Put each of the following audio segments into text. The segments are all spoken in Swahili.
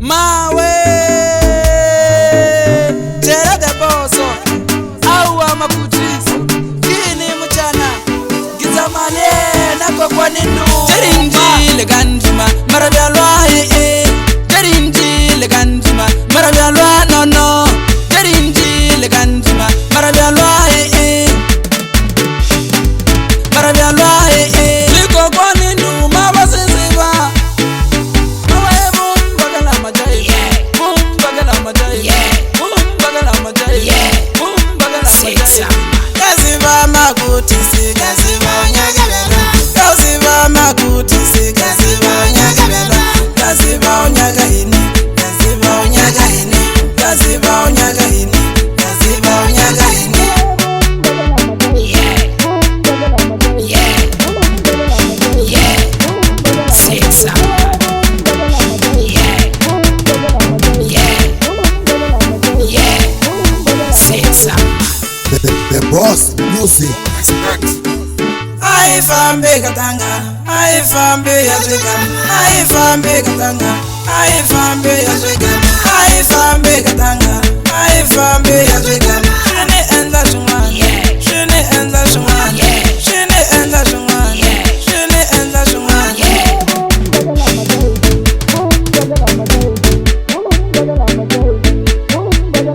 mawe Jera the boso awa makutizi kini mchana giza male nako kwa nindu Jerinji leganjima marabyalwa Jerinji leganjima marabyalwa no no Jerinji leganjima marabyalwa marabyalwa liko kwa nindu mabasiziba mawe bumbagala majai bumbagala majai bumbagala majai bumbagala majai kaziba makutisi kaziba nyagabela kaziba makutisi kaziba nyagabela kaziba nyagaini kaziba nyagaini kaziba nyagaini kaziba nyagaini The boss music. I found big katanga, I found big Africa, I found big katanga, I found big Africa, I found big katanga, I found big Africa. Shini enda shuman, shini enda shuman, shini enda shuman, shini enda shuman.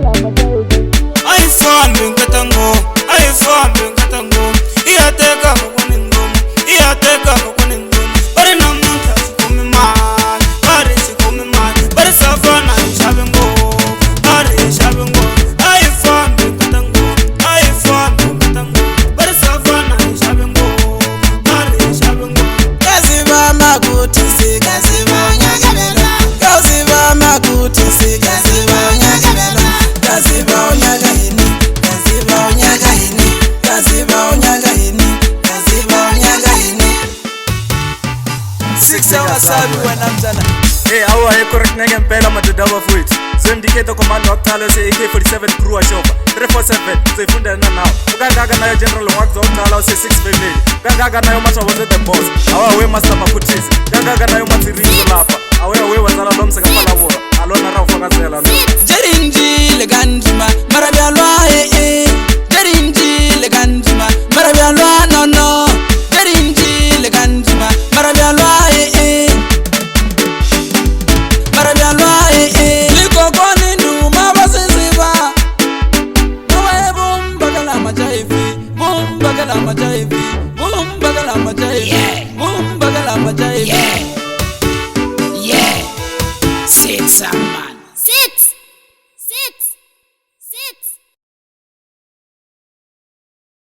I found big katango, I found big katango. Iyateka kukuningom, iyateka kukuningom. Bari namunta sikumi man, bari sikumi man. Bari savana ishabengo, bari ishabengo. I found big katango, I found big katango. Bari savana ishabengo, bari ishabengo. Kaziba makutisi, kaziba nyagabela. Kaziba makutisi, kaziba nyagabela. Kaziba nyagaini, kaziba nyagaini, kaziba nyagaini, kaziba nyagaini. 6 hours sabi wanamjana. Hey, awa he correct nege mpela matadawa fuit. So indicator command octalo se AK-47 crew ashoka 347 so ifunda na nao. Ugangaga nayo general wax octalo se 6 family. Ugangaga nayo masha waze the boss. Awa we master makutisi. Ugangaga nayo matirizo lapa. Awa we wazala lomse kama labora. Alona rao fagazela no. Jerinji leganjima marabyalwa Jerinji leganjima marabyalwa no no Jerinji leganjima marabyalwa marabyalwa liko kwa nindu mabasiziba mawe bumbagala majaifi bumbagala majaifi bumbagala majaifi bumbagala majaifi Six man. Six.